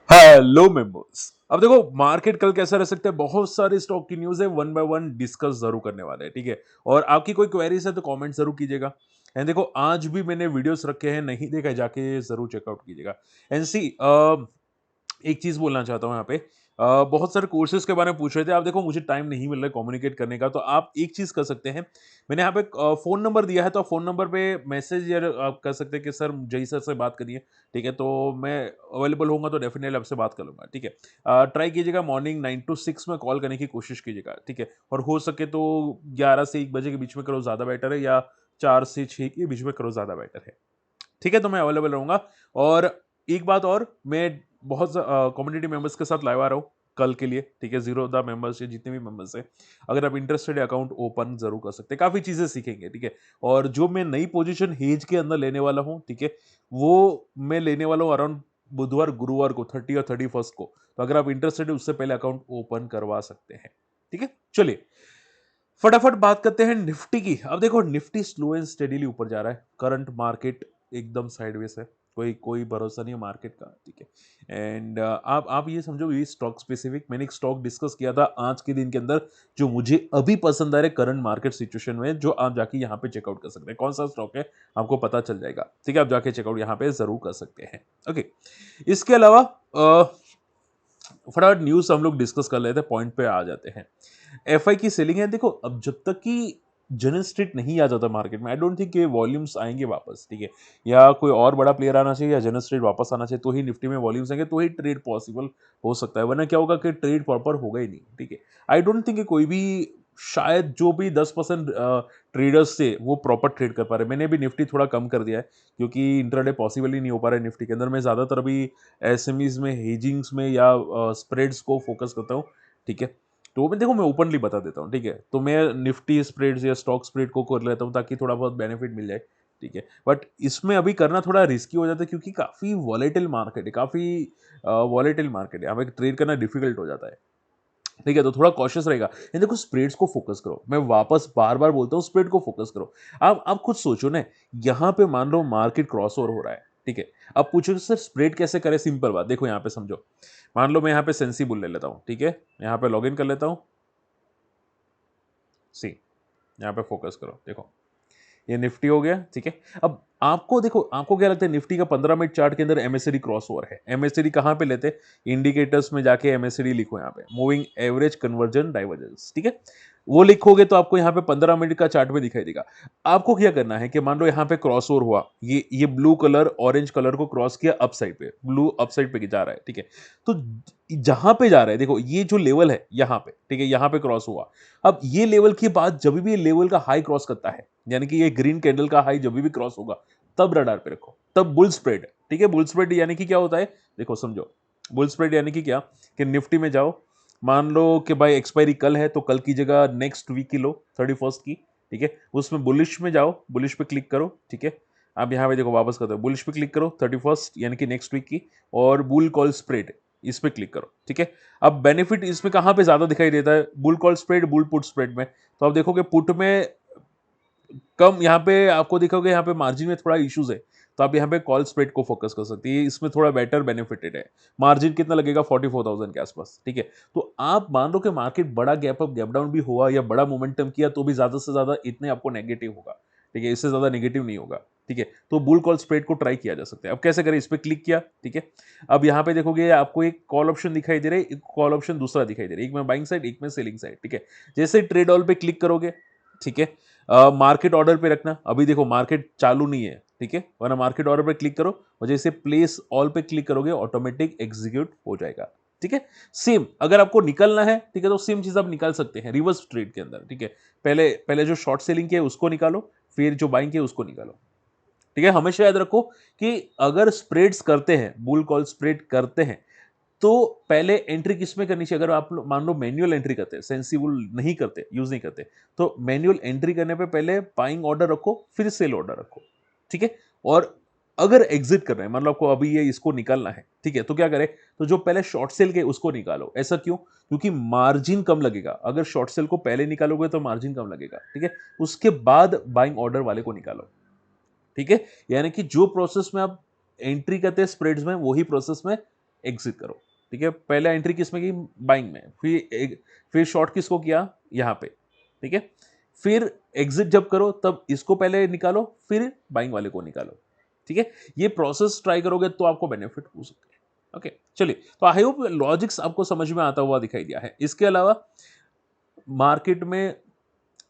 Hello members. अब देखो market कल कैसा रह सकता है, बहुत सारे स्टॉक की न्यूज है, वन बाय वन डिस्कस जरूर करने वाले हैं, ठीक है। और आपकी कोई क्वेरीज है तो कमेंट जरूर कीजिएगा। एंड देखो आज भी मैंने वीडियोस रखे हैं, नहीं देखा जाके जरूर चेकआउट कीजिएगा। एंड सी एक चीज बोलना चाहता हूँ यहाँ पे। बहुत सारे कोर्सेज के बारे में पूछ रहे थे। आप देखो मुझे टाइम नहीं मिल रहा है कम्युनिकेट करने का, तो आप एक चीज कर सकते हैं। मैंने यहाँ पे फोन नंबर दिया है, तो फोन नंबर पे मैसेज या आप कर सकते हैं कि सर जय सर से बात करिए, ठीक है। तो मैं अवेलेबल होऊंगा तो डेफिनेटली आपसे बात कर लूंगा, ठीक है। ट्राई कीजिएगा मॉर्निंग 9 to 6 में कॉल करने की कोशिश कीजिएगा, ठीक है। और हो सके तो 11 से 1 बजे के बीच में करो, ज्यादा बेटर है, या 4 से 6 के बीच में करो, ज्यादा बेटर है, ठीक है। तो मैं अवेलेबल रहूंगा। और एक बात और, मैं बहुत कम्युनिटी मेंबर्स के साथ लाइव आ रहा हूँ कल के लिए, ठीक है। जीरो द मेंबर्स या जितने भी मेंबर्स हैं, अगर आप इंटरेस्टेड है अकाउंट ओपन जरूर कर सकते हैं, काफी चीजें सीखेंगे, ठीक है। और जो मैं नई पोजीशन हेज के अंदर लेने वाला हूँ, ठीक है, वो मैं लेने वाला हूँ अराउंड बुधवार गुरुवार को, 30 और 31 को। तो अगर आप इंटरेस्टेड है उससे पहले अकाउंट ओपन करवा सकते हैं, ठीक है। चलिए फटाफट बात करते हैं निफ्टी की। अब देखो निफ्टी स्लो एंड स्टेडीली ऊपर जा रहा है, करंट मार्केट एकदम साइडवेज है, कोई कोई भरोसा नहीं है मार्केट का, ठीक है। एंड आप ये समझो, ये स्टॉक स्पेसिफिक मैंने एक स्टॉक डिस्कस किया था आज के दिन के अंदर, जो मुझे अभी पसंद आ रहा है करंट मार्केट सिचुएशन में, जो आप जाके यहाँ पे चेकआउट कर सकते हैं। कौन सा स्टॉक है आपको पता चल जाएगा, ठीक है। आप जाके चेकआउट यहाँ पे जरूर कर सकते हैं, ओके। इसके अलावा फटाफट न्यूज हम लोग डिस्कस कर लेते हैं, पॉइंट पे आ जाते हैं। एफआई की सेलिंग है, देखो अब जब तक कि जनरल स्ट्रीट नहीं आ जाता मार्केट में, आई डोंट थिंक ये वॉल्यूम्स आएंगे वापस, ठीक है। या कोई और बड़ा प्लेयर आना चाहिए, या जनरल स्ट्रीट वापस आना चाहिए, तो ही निफ्टी में वॉल्यूम्स आएंगे, तो ही ट्रेड पॉसिबल हो सकता है। वरना क्या होगा कि ट्रेड प्रॉपर होगा ही नहीं, ठीक है। आई डोंट थिंक कोई भी, शायद जो भी 10% ट्रेडर्स थे वो प्रॉपर ट्रेड कर पा रहे। मैंने भी निफ्टी थोड़ा कम कर दिया है, क्योंकि इंट्राडे पॉसिबल ही नहीं हो पा रहा है निफ्टी के अंदर। मैं ज्यादातर अभी एसएमईज में, हेजिंग्स में, या स्प्रेड्स को फोकस करता हूँ, ठीक है। तो मैं देखो मैं ओपनली बता देता हूँ, ठीक है। तो मैं निफ्टी स्प्रेड्स या स्टॉक स्प्रेड को कर लेता हूँ ताकि थोड़ा बहुत बेनिफिट मिल जाए, ठीक है। बट इसमें अभी करना थोड़ा रिस्की हो जाता है, क्योंकि काफी वॉलेटिल मार्केट है, काफी वॉलेटिल मार्केट है, हमें ट्रेड करना डिफिकल्ट हो जाता है, ठीक है। तो थोड़ा कॉशियस रहेगा। ये देखो स्प्रेड्स को फोकस करो, मैं वापस बार बार बोलता हूँ स्प्रेड को फोकस करो। आप खुद सोचो ना, यहाँ पे मान लो मार्केट क्रॉस ओवर हो रहा है, ठीक है। अब पूछो सर स्प्रेड कैसे करें, सिंपल बात देखो, यहाँ पे समझो। मान लो मैं यहाँ पे सेंसिबल ले लेता हूँ, ठीक है। यहाँ पे लॉग इन कर लेता हूँ, सी, यहाँ पे फोकस करो, देखो ये निफ्टी हो गया, ठीक है। अब आपको देखो, आपको क्या लगता है निफ्टी का 15 मिनट चार्ट के अंदर एमएससीडी क्रॉस ओवर है। एमएससीडी कहां पे लेते हैं, इंडिकेटर्स में जाके एमएससीडी लिखो, यहाँ पे मूविंग एवरेज कन्वर्जन डाइवर्जेंस, ठीक है। वो लिखोगे तो आपको यहाँ पे 15 मिनट का चार्ट में दिखाई देगा। आपको क्या करना है कि मान लो यहाँ पे क्रॉस ओवर हुआ, ये ब्लू कलर ऑरेंज कलर को क्रॉस किया, अप साइड पे, ब्लू अप साइड पे जा रहा है, ठीक है। तो जहां पे जा रहा है देखो, ये जो लेवल है यहाँ पे, ठीक है, यहाँ पे क्रॉस हुआ। अब ये लेवल की बात, जब भी ये लेवल का हाई क्रॉस करता है, यानी कि ये ग्रीन कैंडल का हाई जब भी क्रॉस होगा, तब रडार पे रखो, तब बुल स्प्रेड, ठीक है। बुल स्प्रेड यानी कि क्या होता है, देखो समझो। बुल स्प्रेड यानी कि क्या, कि निफ्टी में जाओ, मान लो कि भाई एक्सपायरी कल है, तो कल की जगह नेक्स्ट वीक की लो, 31st की, ठीक है। उसमें बुलिश में जाओ, बुलिश पे क्लिक करो, ठीक है। अब यहाँ पे देखो वापस करते हो, बुलिश पे क्लिक करो 31st यानी कि नेक्स्ट वीक की, और बुल कॉल स्प्रेड इस पे क्लिक करो, ठीक है। अब बेनिफिट इसमें कहां पे ज्यादा दिखाई देता है, bull call spread, bull put spread में। तो आप देखोगे पुट में कम, यहाँ पे आपको दिखोगे यहाँ पे मार्जिन में थोड़ा इश्यूज है, तो आप यहाँ पे कॉल स्प्रेड को फोकस कर सकते हैं, इसमें थोड़ा बेटर बेनिफिटेड है। मार्जिन कितना लगेगा, 44,000 के आसपास, ठीक है। तो आप मान लो कि मार्केट बड़ा गैप अप गैप डाउन भी हुआ, या बड़ा मोमेंटम किया, तो भी ज्यादा से ज्यादा इतने आपको नेगेटिव होगा, ठीक है। इससे ज्यादा नेगेटिव नहीं होगा, ठीक है। तो बुल कॉल स्प्रेड को ट्राई किया जा सकता है। अब कैसे करें, इस पर क्लिक किया, ठीक है। अब यहाँ पे देखोगे आपको एक कॉल ऑप्शन दिखाई दे रहा है, एक कॉल ऑप्शन दूसरा दिखाई दे रहा है, एक में बाइंग साइड, एक में सेलिंग साइड, ठीक है। जैसे ट्रेड ऑल पे क्लिक करोगे, ठीक है, मार्केट ऑर्डर पे रखना। अभी देखो मार्केट चालू नहीं है, ठीक है, वरना मार्केट ऑर्डर पे क्लिक करो, और जैसे प्लेस ऑल पे क्लिक करोगे ऑटोमेटिक एग्जीक्यूट हो जाएगा, ठीक है। सेम अगर आपको निकलना है, ठीक है, तो सेम चीज आप निकाल सकते हैं रिवर्स ट्रेड के अंदर, ठीक है। पहले पहले जो शॉर्ट सेलिंग की है उसको निकालो, फिर जो बाइंग की है उसको निकालो, ठीक है। हमेशा याद रखो कि अगर स्प्रेड्स करते हैं, बुल कॉल स्प्रेड करते हैं, तो पहले एंट्री किसमें करनी चाहिए। अगर आप मान लो मैन्युअल एंट्री करते हैं, सेंसिबल नहीं करते, यूज नहीं करते, तो मैन्युअल एंट्री करने पे पहले बाइंग ऑर्डर रखो, फिर सेल ऑर्डर रखो, ठीक है। और अगर एग्जिट कर रहे हैं, मान लो आपको अभी ये इसको निकालना है, ठीक है, तो क्या करें, तो जो पहले शॉर्ट सेल के उसको निकालो। ऐसा क्यों, क्योंकि मार्जिन कम लगेगा। अगर शॉर्ट सेल को पहले निकालोगे तो मार्जिन कम लगेगा, ठीक है। उसके बाद बाइंग ऑर्डर वाले को निकालो, ठीक है। यानी कि जो प्रोसेस में आप एंट्री करते हैं स्प्रेड्स में, वही प्रोसेस में एग्जिट करो, ठीक है। पहले एंट्री किस में की, बाइंग में, फिर शॉर्ट किसको किया, यहाँ पे, ठीक है। फिर एग्जिट जब करो तब इसको पहले निकालो, फिर बाइंग वाले को निकालो, ठीक है। ये प्रोसेस ट्राई करोगे तो आपको बेनिफिट हो सकता है। ओके, चलिए, तो आई होप लॉजिक्स आपको समझ में आता हुआ दिखाई दिया है। इसके अलावा मार्केट में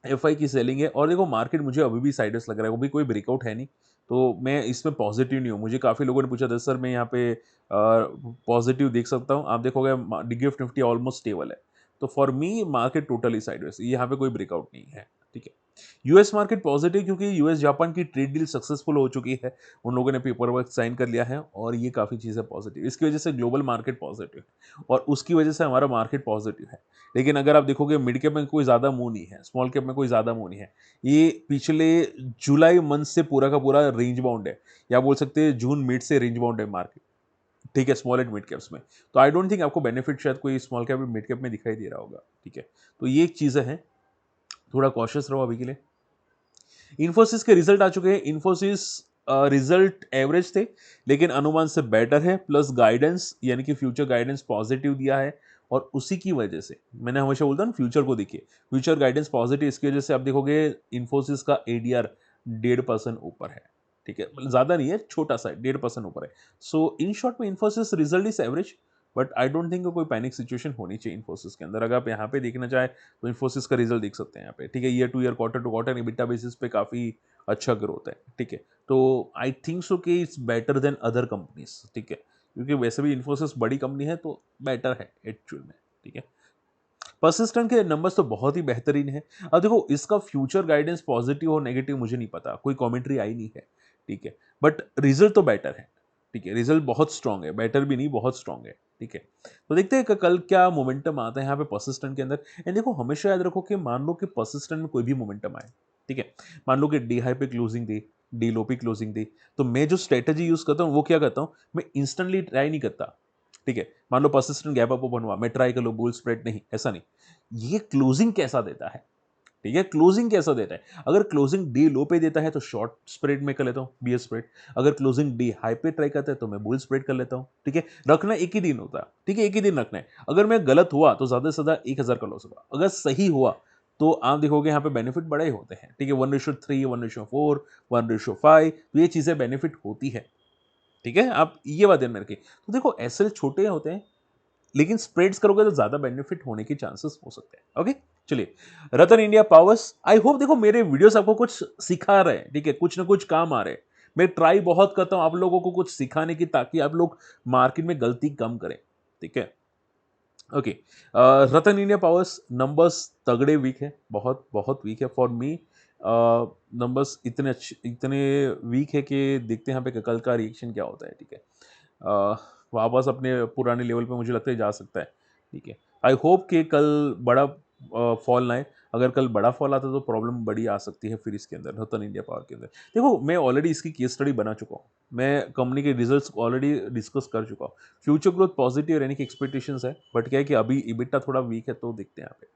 एफआई की सेलिंग है, और देखो मार्केट मुझे अभी भी साइडवेज लग रहा है, अभी कोई ब्रेकआउट है नहीं, तो मैं इसमें पॉजिटिव नहीं हूँ। मुझे काफ़ी लोगों ने पूछा था सर मैं यहाँ पे पॉजिटिव देख सकता हूँ, आप देखोगे गिफ्ट निफ्टी ऑलमोस्ट स्टेबल है, तो for me market totally sideways, यहाँ पे कोई ब्रेकआउट नहीं है, ठीक है। यूएस मार्केट पॉजिटिव, क्योंकि यूएस जापान की ट्रेड डील सक्सेसफुल हो चुकी है, उन लोगों ने पेपर वर्क साइन कर लिया है, और ये काफ़ी चीज़ें पॉजिटिव, इसकी वजह से ग्लोबल मार्केट पॉजिटिव है, और उसकी वजह से हमारा मार्केट पॉजिटिव है। लेकिन अगर आप देखोगे मिड कैप में कोई ज़्यादा मूव नहीं है, स्मॉल कैप में कोई ज़्यादा मूव नहीं है, ये पिछले जुलाई मंथ से पूरा का पूरा रेंज बाउंड है, या बोल सकते हैं जून मिड से रेंज बाउंड है मार्केट, ठीक है, स्मॉल एंड मिड कैप्स में। तो आई डोंट थिंक आपको बेनिफिट शायद कोई स्मॉल कैप मिड कैप में दिखाई दे रहा होगा, ठीक है। तो ये चीज़ें हैं, थोड़ा कॉशियस रहो अभी के लिए। इन्फोसिस के रिजल्ट आ चुके हैं। इन्फोसिस रिजल्ट एवरेज थे, लेकिन अनुमान से बेटर है, प्लस गाइडेंस यानी कि फ्यूचर गाइडेंस पॉजिटिव दिया है, और उसी की वजह से मैंने हमेशा बोलता हूँ फ्यूचर को देखिए, फ्यूचर गाइडेंस पॉजिटिव, इसकी वजह से आप देखोगे इन्फोसिस का एडीआर 1.5% ऊपर है, ठीक है, मतलब ज़्यादा नहीं है, छोटा सा 1.5% ऊपर है। सो इन शॉर्ट में Infosys result is average, but I don't think कोई पैनिक सिचुएशन होनी चाहिए इन्फोसिस के अंदर। अगर आप यहाँ पे देखना चाहे तो इन्फोसिस का रिजल्ट देख सकते हैं यहाँ पे, ठीक है, year to year, quarter to quarter, EBITDA basis पे काफ़ी अच्छा ग्रोथ है, ठीक है। तो आई थिंक सो कि it's better than other companies, ठीक है, क्योंकि वैसे भी इन्फोसिस बड़ी कंपनी है, तो बेटर है एक्चुअल में, ठीक है। परसिस्टेंट के नंबर्स तो बहुत ही बेहतरीन है। अब देखो इसका फ्यूचर गाइडेंस पॉजिटिव और नेगेटिव मुझे नहीं पता, कोई कमेंट्री आई नहीं है, ठीक है, बट रिजल्ट तो बेटर है, ठीक है, रिजल्ट बहुत स्ट्रांग है, बेटर भी नहीं, बहुत स्ट्रांग है, ठीक है। तो देखते हैं कि कल क्या मोमेंटम आता है यहाँ पे परसिस्टेंट के अंदर। एंड देखो हमेशा याद रखो कि मान लो कि परसिस्टेंट में कोई भी मोमेंटम आए, ठीक है, मान लो कि डी हाई पे क्लोजिंग दी, डी लो पे क्लोजिंग दी, तो मैं जो स्ट्रेटेजी यूज करता हूँ वो क्या करता हूँ, मैं इंस्टेंटली ट्राई नहीं करता, ठीक है। मान लो परसिस्टेंट गैप अप ओपन हुआ, मैं ट्राई कर लो बुल स्प्रेड, नहीं, ऐसा नहीं, ये क्लोजिंग कैसा देता है, ठीक है, क्लोजिंग कैसा देता है। अगर क्लोजिंग डी लो पे देता है तो शॉर्ट स्प्रेड में कर लेता हूं, बीएस स्प्रेड। अगर क्लोजिंग डी हाई पे ट्राई करता है तो मैं बुल स्प्रेड कर लेता हूं, ठीक है। रखना एक ही दिन होता है, ठीक है, एक ही दिन रखना है। अगर मैं गलत हुआ तो ज्यादा से ज्यादा 1,000 का लॉस होगा, अगर सही हुआ तो आप देखोगे यहाँ पे बेनिफिट बड़े ही होते हैं, ठीक है, 1:3, 1:4, 1:5, तो ये चीजें बेनिफिट होती है, ठीक है। आप ये बात ध्यान में रखिए। तो देखो एसएल छोटे होते हैं, लेकिन स्प्रेड्स करोगे तो ज्यादा बेनिफिट होने के चांसेस हो सकते हैं। ओके, चलिए, रतन इंडिया पावर्स, आई होप देखो मेरे वीडियोस आपको कुछ सिखा रहे हैं, ठीक है, कुछ ना कुछ काम आ रहे हैं। मैं ट्राई बहुत करता हूं आप लोगों को कुछ सिखाने की, ताकि आप लोग मार्केट में गलती कम करें, ठीक है। ओके, रतन इंडिया पावर्स नंबर्स तगड़े वीक है, बहुत बहुत वीक है फॉर मी। नंबर्स इतने अच्छे, इतने वीक है कि देखते हैं यहाँ पे कल का रिएक्शन क्या होता है, ठीक है। वापस अपने पुराने लेवल पे मुझे लगता है जा सकता है, ठीक है। आई होप कि कल बड़ा फॉल ना आए। अगर कल बड़ा फॉल आता तो प्रॉब्लम बड़ी आ सकती है फिर इसके अंदर, रतन इंडिया पावर के अंदर। देखो मैं ऑलरेडी इसकी केस स्टडी बना चुका हूँ, मैं कंपनी के रिजल्ट्स ऑलरेडी डिस्कस कर चुका हूँ। फ्यूचर ग्रोथ पॉजिटिव रहने की एक्सपेक्टेशंस है, बट क्या है कि अभी EBITDA थोड़ा वीक है, तो देखते हैं यहाँ पे।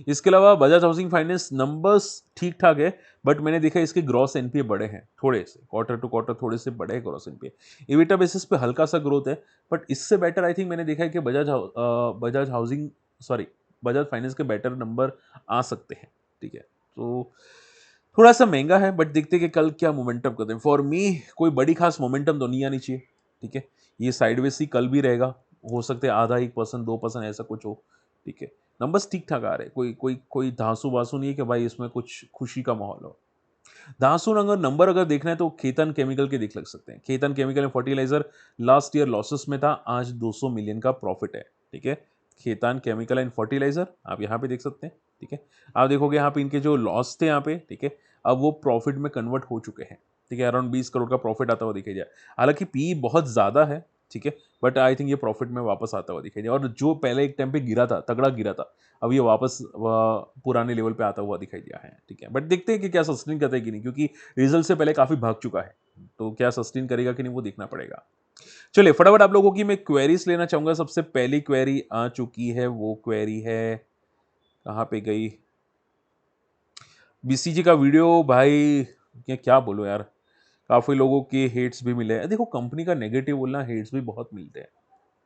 इसके अलावा बजाज हाउसिंग फाइनेंस नंबर्स ठीक ठाक है, बट मैंने देखा इसके ग्रॉस एनपीए बड़े हैं, थोड़े से क्वार्टर टू क्वार्टर थोड़े से बड़े हैं ग्रॉस एनपीए। EBITDA बेसिस पे हल्का सा ग्रोथ है, बट इससे बेटर आई थिंक मैंने देखा है कि Bajaj housing, sorry, Bajaj finance के बेटर नंबर आ सकते हैं, ठीक है। तो थोड़ा सा महंगा है, बट देखते हैं कि कल क्या मोमेंटम करते हैं। फॉर मी कोई बड़ी खास मोमेंटम तो नहीं आनी चाहिए, ठीक है। ये साइडवेज ही कल भी रहेगा, हो सकता है आधा 1%, 2% ऐसा कुछ हो, ठीक है। नंबर्स ठीक ठाक आ रहे हैं, कोई कोई कोई धांसू वासू नहीं है कि भाई इसमें कुछ खुशी का माहौल हो। धांसू अगर नंबर अगर देखना है तो खेतन केमिकल के देख लग सकते हैं। Khetan chemical and fertiliser last year losses में था, आज 200 मिलियन का प्रॉफिट है, ठीक है। खेतान केमिकल एंड फर्टिलाइजर आप यहाँ पे देख सकते हैं, ठीक है। आप देखोगे यहाँ पे इनके जो लॉस थे यहाँ पे, ठीक है, अब वो प्रॉफिट में कन्वर्ट हो चुके हैं, ठीक है। अराउंड 20 करोड़ का प्रॉफिट आता हुआ दिखाई दिया। हालांकि पी बहुत ज्यादा है, ठीक है, बट आई थिंक ये प्रॉफिट में वापस आता हुआ दिखाई दिया। और जो पहले एक टाइम पे गिरा था, तगड़ा गिरा था, अब ये वापस पुराने लेवल पे आता हुआ दिखाई दिया है, ठीक है। बट देखते हैं कि क्या सस्टेन करता है कि नहीं, क्योंकि रिजल्ट से पहले काफी भाग चुका है, तो क्या सस्टेन करेगा कि नहीं वो देखना पड़ेगा। चलिए फटाफट आप लोगों की मैं क्वेरीज लेना चाहूंगा। सबसे पहली क्वेरी आ चुकी है, वो क्वेरी है, कहाँ पे गई, बीसीजी का वीडियो भाई, क्या क्या बोलो यार, काफ़ी लोगों के हेट्स भी मिले हैं। देखो कंपनी का नेगेटिव बोलना, हेट्स भी बहुत मिलते हैं,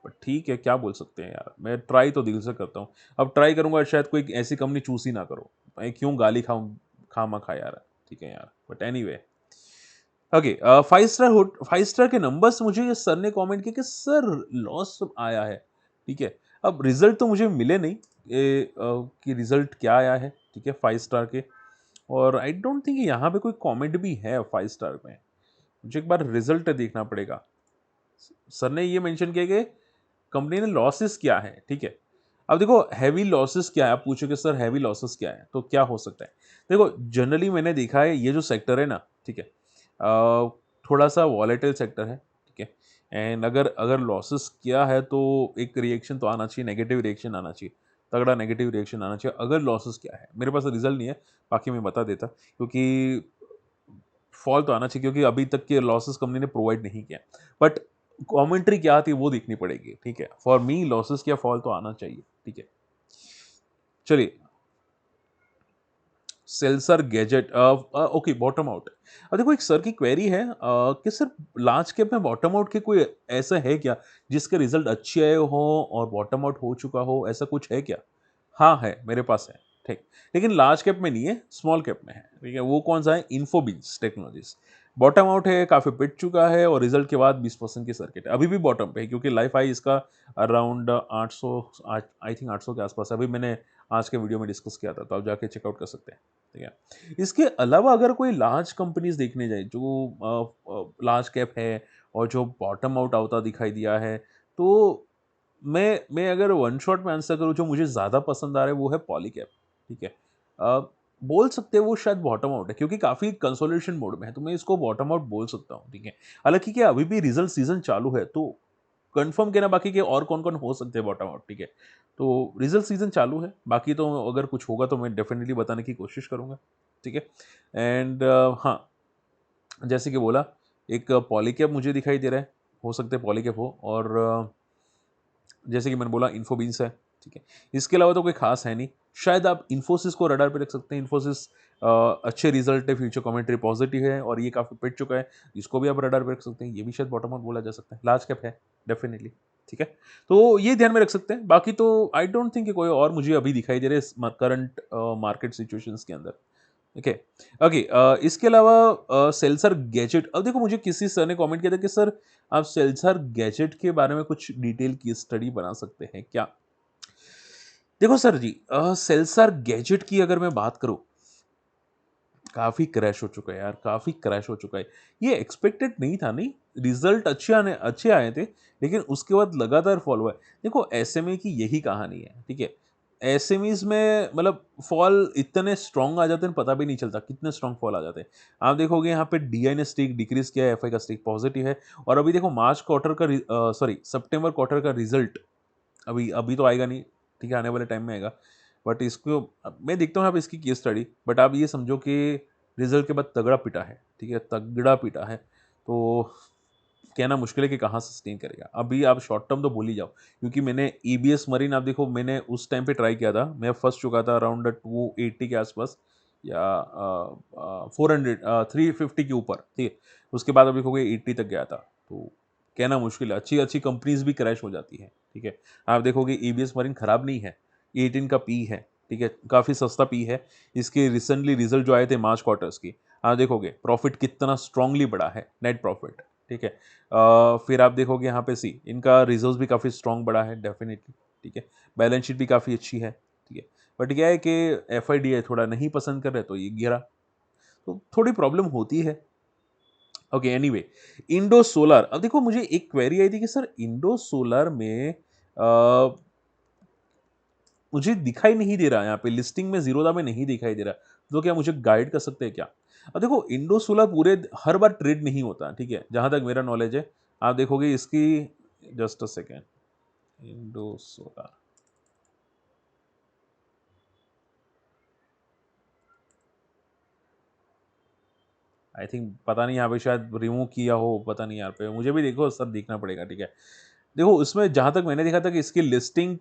बट ठीक है, क्या बोल सकते हैं यार, मैं ट्राई तो दिल से करता हूँ। अब ट्राई करूँगा शायद कोई ऐसी कंपनी चूज़ ही ना करूँ, मैं क्यों गाली खाऊँ खामा-खा यार, ठीक है यार, but anyway. Okay, 5 star 5 star के नंबर्स मुझे सर ने कमेंट किया कि सर लॉस आया है, ठीक है। अब रिजल्ट तो मुझे मिले नहीं कि रिजल्ट क्या आया है, ठीक है, 5 स्टार के। और आई डोंट थिंक यहाँ पे कोई कमेंट भी है 5 स्टार में। मुझे एक बार रिजल्ट देखना पड़ेगा। सर ने ये मेंशन किया कि कंपनी ने लॉसेस क्या है, ठीक है। अब देखो हैवी लॉसेस क्या है, आप पूछोगे सर हैवी लॉसेस क्या है, तो क्या हो सकता है। देखो जनरली मैंने देखा है ये जो सेक्टर है ना, ठीक है, थोड़ा सा वॉलेटाइल सेक्टर है, ठीक है। एंड अगर अगर लॉसेस किया है तो एक रिएक्शन तो आना चाहिए, नेगेटिव रिएक्शन आना चाहिए, तगड़ा नेगेटिव रिएक्शन आना चाहिए। अगर लॉसेस क्या है, मेरे पास रिजल्ट नहीं है, बाकी मैं बता देता, क्योंकि फॉल तो आना चाहिए, क्योंकि अभी तक के लॉसेस कंपनी ने प्रोवाइड नहीं किया। बट कमेंट्री क्या आती है वो देखनी पड़ेगी, ठीक है। फॉर मी लॉसेस क्या फॉल तो आना चाहिए, ठीक है। चलिए, सेल्सर गैजेट, ओके, बॉटम आउट। अब देखो एक सर की क्वेरी है कि सर लार्ज कैप में बॉटम आउट के कोई ऐसा है क्या जिसके रिजल्ट अच्छे आए हो और बॉटम आउट हो चुका हो, ऐसा कुछ है क्या? हाँ है, मेरे पास है, ठीक। लेकिन लार्ज कैप में नहीं है, स्मॉल कैप में है, ठीक है। वो कौन सा है? इन्फोबिज टेक्नोलॉजीज। बॉटम आउट है, काफी पिट चुका है और रिजल्ट के बाद 20% की सर्किट है, अभी भी बॉटम पे है, क्योंकि लाइफ हाई इसका अराउंड 800, आई थिंक 800 के आसपास है। अभी मैंने आज के वीडियो में डिस्कस किया था, तो आप जाके चेकआउट कर सकते हैं, ठीक है। इसके अलावा अगर कोई लार्ज कंपनीज देखने जाए जो लार्ज कैप है और जो बॉटम आउट होता दिखाई दिया है, तो मैं अगर वन शॉट में आंसर करूँ, जो मुझे ज़्यादा पसंद आ रहा है वो है पॉलीकैब, ठीक है। अ, बोल सकते हैं वो शायद बॉटम आउट है, क्योंकि काफ़ी कंसोलिडेशन मोड में है, तो मैं इसको बॉटम आउट बोल सकता हूँ, ठीक है। हालाँकि क्या अभी भी रिजल्ट सीज़न चालू है, तो कंफर्म कहना बाकी कि और कौन-कौन हो सकते हैं बॉटम आउट, ठीक है। तो रिजल्ट सीज़न चालू है, बाकी तो अगर कुछ होगा तो मैं डेफ़िनिटली बताने की कोशिश करूँगा, ठीक है। एंड हाँ, जैसे कि बोला, एक पॉलीकैब मुझे दिखाई दे रहा है, हो सकता है पॉलीकैब हो, और जैसे कि मैंने बोला इन्फोबीन्स है, ठीक है। इसके अलावा तो कोई खास है नहीं। शायद आप इन्फोसिस को रडार पे रख सकते हैं। इन्फोसिस अच्छे रिजल्ट है, फ्यूचर कमेंट्री पॉजिटिव है और ये काफ़ी पिट चुका है, इसको भी आप रडार पे रख सकते हैं। ये भी शायद बॉटम आउट बोला जा सकता है, लार्ज कैप है डेफिनेटली, ठीक है। तो ये ध्यान में रख सकते हैं। बाकी तो आई डोंट थिंक कि कोई और मुझे अभी दिखाई दे रहे हैं करंट मार्केट सिचुएशंस के अंदर, ओके। ओके, इसके अलावा सेल्सर गैजेट, अब देखो मुझे किसी सर ने कमेंट किया था कि सर आप सेल्सर गैजेट के बारे में कुछ डिटेल की स्टडी बना सकते हैं क्या? देखो सर जी, सेल्सर गैजेट की अगर मैं बात करूं, काफी क्रैश हो चुका है यार, काफी क्रैश हो चुका है। ये एक्सपेक्टेड नहीं था, नहीं। रिजल्ट अच्छे आए थे, लेकिन उसके बाद लगातार फॉल हुआ है। देखो एसएमए की यही कहानी है, ठीक है। एसएमईज में मतलब फॉल इतने स्ट्रांग आ जाते हैं, पता भी नहीं चलता कितने स्ट्रांग फॉल आ जाते हैं। आप देखोगे यहाँ पे डीआई ने स्टेक डिक्रीज किया है, एफआई का स्टेक पॉजिटिव है। और अभी देखो मार्च क्वार्टर का, सॉरी सितंबर क्वार्टर का रिजल्ट अभी अभी तो आएगा नहीं, ठीक है, आने वाले टाइम में आएगा। बट इसको मैं देखता हूँ यहाँ पे इसकी केस स्टडी, बट आप ये समझो कि रिजल्ट के बाद तगड़ा पिटा है, ठीक है, तगड़ा पिटा है। तो कहना मुश्किल है कि कहाँ सस्टेन करेगा। अभी आप शॉर्ट टर्म तो भूल ही जाओ, क्योंकि मैंने ईबीएस मरीन, आप देखो मैंने उस टाइम पे ट्राई किया था, मैं फंस चुका था अराउंड 280 के आसपास, या 400, 350 के ऊपर, ठीक है। उसके बाद अभी हो गए 80 तक गया था। तो कहना मुश्किल है, अच्छी अच्छी कंपनीज भी क्रैश हो जाती है, ठीक है। आप देखोगे ईबीएस मरीन खराब नहीं है, 18 का पी है, ठीक है, काफ़ी सस्ता पी है। इसके रिसेंटली रिजल्ट जो आए थे मार्च क्वार्टर्स की, आप देखोगे प्रॉफिट कितना स्ट्रांगली बढ़ा है, नेट प्रॉफिट, ठीक है। फिर आप देखोगे यहाँ पे सी इनका रिजर्व्स भी काफ़ी स्ट्रांग बढ़ा है डेफिनेटली, ठीक है। बैलेंस शीट भी काफ़ी अच्छी है, ठीक है। बट क्या है कि एफआईडीआई थोड़ा नहीं पसंद कर रहे, तो ये गिरा, तो थोड़ी प्रॉब्लम होती है। ओके, एनीवे, इंडो सोलर, अब देखो मुझे एक क्वेरी आई थी कि सर इंडो सोलर में मुझे दिखाई नहीं दे रहा, यहाँ पे लिस्टिंग में जीरोधा में नहीं दिखाई दे रहा, तो क्या मुझे गाइड कर सकते हैं क्या? अब देखो इंडो सोलर पूरे हर बार ट्रेड नहीं होता, ठीक है, जहां तक मेरा नॉलेज है। आप देखोगे इसकी, just a second, Indo solar, I think पता नहीं यहाँ पे शायद रिमूव किया हो, पता नहीं, यहाँ पे मुझे भी देखो सर देखना पड़ेगा, ठीक है। देखो उसमें जहां तक मैंने देखा था कि इसकी लिस्टिंग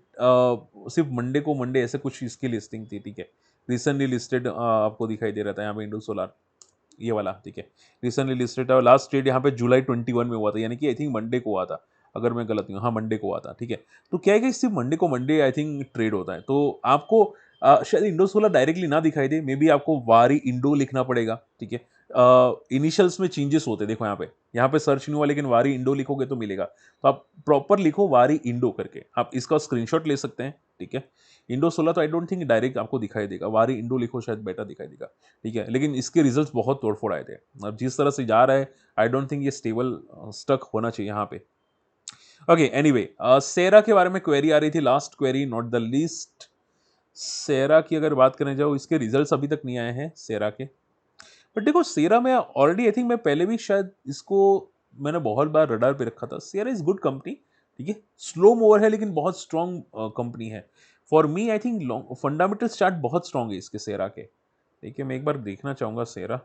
सिर्फ मंडे को मंडे ऐसे कुछ इसकी लिस्टिंग थी, ठीक है। रिसेंटली लिस्टेड आपको दिखाई दे रहा था यहाँ पे इंडो सोलर, ये वाला, ठीक है, रिसेंटली लिस्टेड है, लास्ट ट्रेड यहाँ पे जुलाई 21 में हुआ था, यानी कि आई थिंक मंडे को हुआ था, अगर मैं गलत नहीं हूँ, हाँ मंडे को हुआ था, ठीक है। तो क्या है कि सिर्फ मंडे को मंडे आई थिंक ट्रेड होता है, तो आपको शायद इंडो सोलर डायरेक्टली ना दिखाई दे, मे बी आपको वारी इंडो लिखना पड़ेगा, ठीक है। इनिशियल्स में चेंजेस होते हैं, देखो यहाँ पे सर्च नहीं हुआ, लेकिन वारी इंडो लिखोगे तो मिलेगा, तो आप प्रॉपर लिखो वारी इंडो करके, आप इसका स्क्रीनशॉट ले सकते हैं, ठीक है। इंडो सोलर तो आई डोंट थिंक डायरेक्ट आपको दिखाई देगा, वारी इंडो लिखो शायद बेटर दिखाई देगा, ठीक है। लेकिन इसके रिजल्ट्स बहुत तोड़फोड़ आए थे, अब जिस तरह से जा रहा है आई डोंट थिंक ये स्टेबल स्टक होना चाहिए यहाँ पे। ओके एनीवे, सेरा के बारे में क्वेरी आ रही थी, last query not the least. सेरा की अगर बात करें जाओ, इसके रिजल्ट्स अभी तक नहीं आए हैं सेरा के, बट देखो सेरा में ऑलरेडी आई थिंक मैं पहले भी शायद इसको मैंने बहुत बार रडार पे रखा था। सेरा इज गुड कंपनी, ठीक है, स्लो मूवर है लेकिन बहुत स्ट्रॉन्ग कंपनी है। For me I think fundamental chart बहुत स्ट्रॉन्ग है इसके सेरा के, ठीक है। मैं एक बार देखना चाहूंगा सेरा,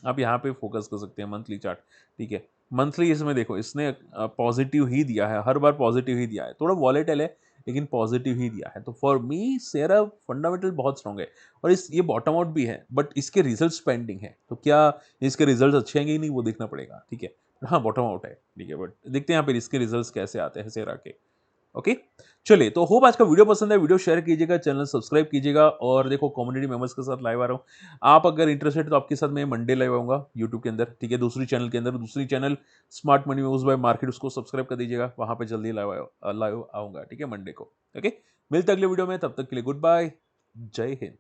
आप यहाँ पे फोकस कर सकते हैं मंथली चार्ट, ठीक है। मंथली इसमें देखो इसने पॉजिटिव ही दिया है, हर बार पॉजिटिव ही दिया है, थोड़ा वॉलेटाइल है लेकिन पॉजिटिव ही दिया है। तो फॉर मी सेरा फंडामेंटल बहुत स्ट्रॉन्ग है, और इस ये बॉटम आउट भी है, बट इसके रिजल्ट्स पेंडिंग है, तो क्या इसके रिजल्ट्स अच्छे हैं कि नहीं वो देखना पड़ेगा, ठीक है। हाँ बॉटम आउट है, ठीक है, बट देखते हैं यहाँ पे इसके रिजल्ट्स कैसे आते हैं सेरा के। ओके, चलिए, तो होप आज का वीडियो पसंद है, वीडियो शेयर कीजिएगा, चैनल सब्सक्राइब कीजिएगा, और देखो कम्युनिटी मेंबर्स के साथ लाइव आ रहा हूँ, आप अगर इंटरेस्टेड तो आपके साथ मैं मंडे लाइव आऊंगा यूट्यूब के अंदर, ठीक है, दूसरी चैनल के अंदर, दूसरी channel smart money moves bye market, उसको सब्सक्राइब कर दीजिएगा, वहां पे जल्दी लाइव आऊंगा, ठीक है, मंडे को। ओके, मिलते अगले वीडियो में, तब तक के लिए गुड बाय, जय हिंद।